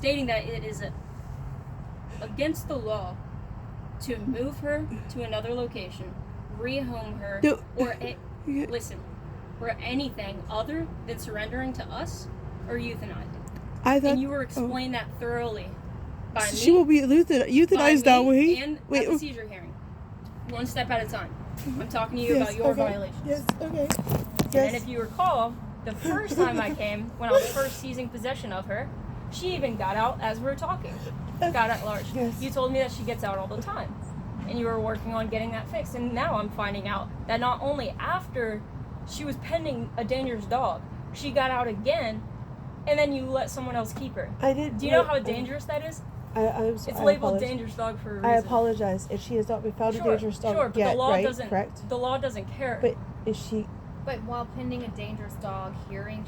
stating that it is against the law to move her to another location, rehome her, No. or listen, or anything other than surrendering to us or euthanizing. And you were explained that thoroughly by me. She will be euthanized that way. And at the seizure hearing. One step at a time. I'm talking to you about your violations. Yes, okay. And then if you recall, the first time I came, when I was first seizing possession of her, she even got out as we were talking. Got at large. Yes. You told me that she gets out all the time. And you were working on getting that fixed. And now I'm finding out that not only after she was pending a dangerous dog, she got out again, and then you let someone else keep her. I did. Do you know how dangerous that is? I'm sorry. It's labeled dangerous dog for a reason. I apologize if she has not been found a dangerous dog yet, correct? The law doesn't care. But is she... But while pending a dangerous dog hearing,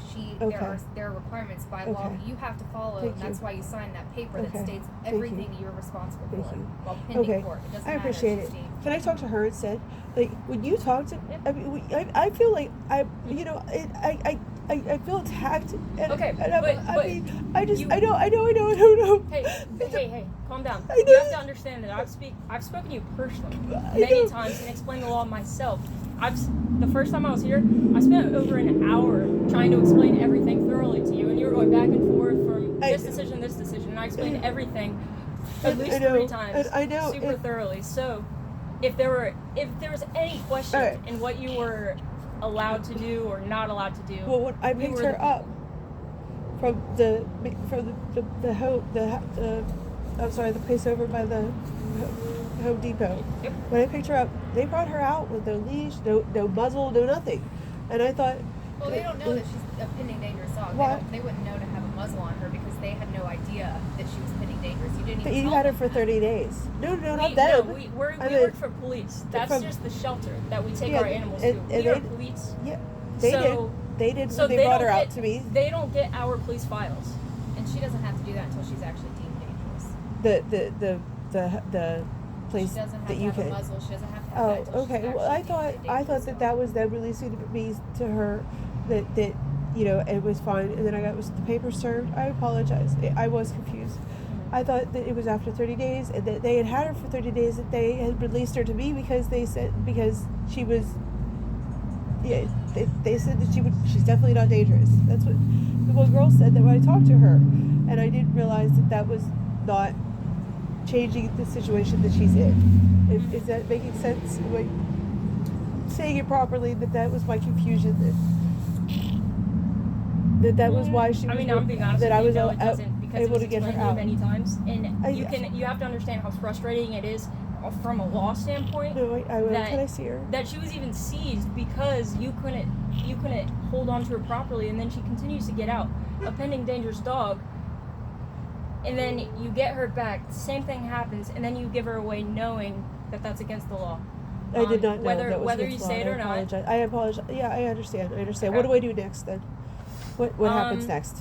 there are requirements by law that you have to follow, and that's why you signed that paper that states everything you're responsible for while pending court. It doesn't I appreciate it. Christine. Can I talk to her instead? Like, when you talk to... I mean, I feel like I feel attacked. And, okay, and I know. Hey, calm down. You have to understand that I've spoken to you personally many times and explained the law myself. The first time I was here, I spent over an hour trying to explain everything thoroughly to you, and you were going back and forth from this decision, and I explained everything at least 3 times, super thoroughly. So, if there was any question in what you were allowed to do or not allowed to do, well, when I picked her up from the place over by the Home Depot. Yep. When I picked her up, they brought her out with no leash, no muzzle, no nothing. And I thought... Well, they don't know that she's a pending dangerous dog. They wouldn't know to have a muzzle on her because they had no idea that she was pending dangerous. You didn't even But you had her for 30 days. No, not that. No, we work for police. That's just the shelter that we take our animals to. We are police. Yeah, they did So when they brought her out to me. They don't get our police files. And she doesn't have to do that until she's actually deemed dangerous. The place she doesn't have that to you have can. a muzzle. She doesn't have to have that. Okay. Well, I thought that was them releasing me to her, that it was fine, and then was the paper served. I apologize. I was confused. Mm-hmm. I thought that it was after 30 days, and that they had her for 30 days. That they had released her to me because she was. Yeah, they said that she's definitely not dangerous. That's what the one girl said that when I talked to her, and I didn't realize that was not changing the situation that she's in. Is that making sense? Like, saying it properly, that was my confusion. That was why she was. I mean, I'm being honest that with you, I was it doesn't, because able it was to get her explained out many times, and you have to understand how frustrating it is from a law standpoint. No, I will. Can I see her? That she was even seized because you couldn't hold on to her properly, and then she continues to get out. A pending dangerous dog. And then you get her back, the same thing happens, and then you give her away knowing that that's against the law. I did not know whether you say it or not. I apologize. Yeah, I understand. Okay. What do I do next then? What happens next?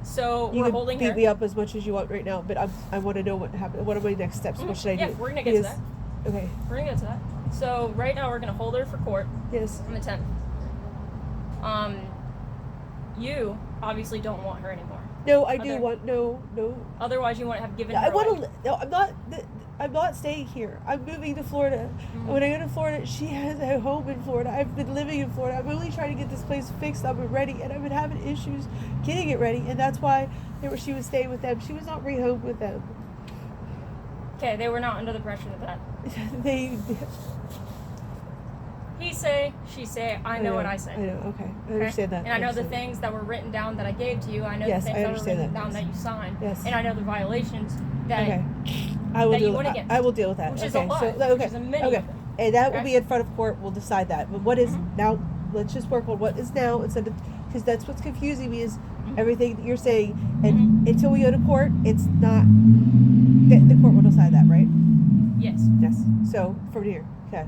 So you we're holding her. You can beat me up as much as you want right now, but I want to know what happened. What are my next steps? What should I do? Yeah, we're gonna get to that. Okay. We're gonna get to that. So right now we're gonna hold her for court. Yes. On the 10th. You obviously don't want her anymore. No, I do want no. Otherwise, you wouldn't have given her I want away. to. No, I'm not staying here. I'm moving to Florida. Mm-hmm. When I go to Florida, she has a home in Florida. I've been living in Florida. I'm only trying to get this place fixed up and ready, and I've been having issues getting it ready, and that's why she was staying with them. She was not rehomed with them. Okay, they were not under the pressure of that. They. He say, she say, I know what I say. I know, okay. I understand that. And I know the things that were written down that I gave to you. I know the things that were written down that you signed. Yes. And I know the violations that, I will that deal you went against. I will deal with that. Which is a lot. Which is a many of them. And that will be in front of court. We'll decide that. But what is now, let's just work on what is now instead of, because that's what's confusing me is everything that you're saying. And until we go to court, it's not, the court will decide that, right? Yes. Yes. So, from here. Okay.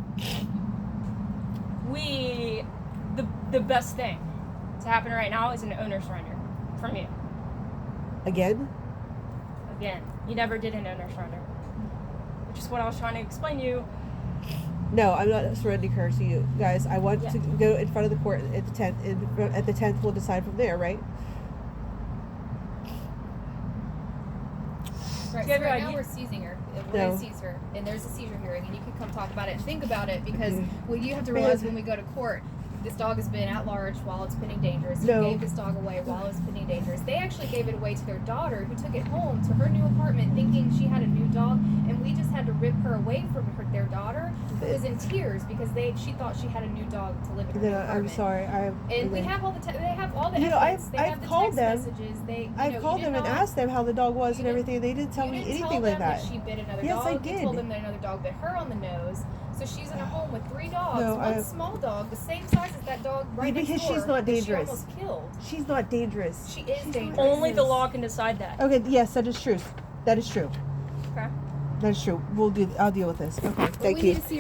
The best thing to happen right now is an owner surrender from you. Again. You never did an owner surrender, which is what I was trying to explain to you. No, I'm not surrendering her to you guys. I want to go in front of the court at the 10th. And at the 10th, we'll decide from there, right? Right. Do you So have your right now ID? we're seizing her. We're No. gonna seize her, and there's a seizure hearing, and you can come talk about it and think about it because Okay. what you have to realize when we go to court, this dog has been at large while it's pending dangerous. No. You gave this dog away while it was pending dangerous. They actually gave it away to their daughter, who took it home to her new apartment, thinking she had a new dog, and we just had to rip her away from their daughter, who was in tears because she thought she had a new dog to live in her new apartment. I'm sorry. And we have all the they have all the You know, evidence. They I've have the called text them. messages. I've called them and asked them how the dog was and everything. They didn't tell me anything like that. She bit another Yes, dog. I You did. told them that another dog bit her on the nose. So she's in a home with 3 dogs. No, One small dog, the same size as that dog right next because door, she's not that dangerous. She almost killed. She's not dangerous. She is dangerous. Only the law can decide that. Okay, yes, that is true. That is true. Okay. That is true. I'll deal with this. Okay, Well, thank we you. need to see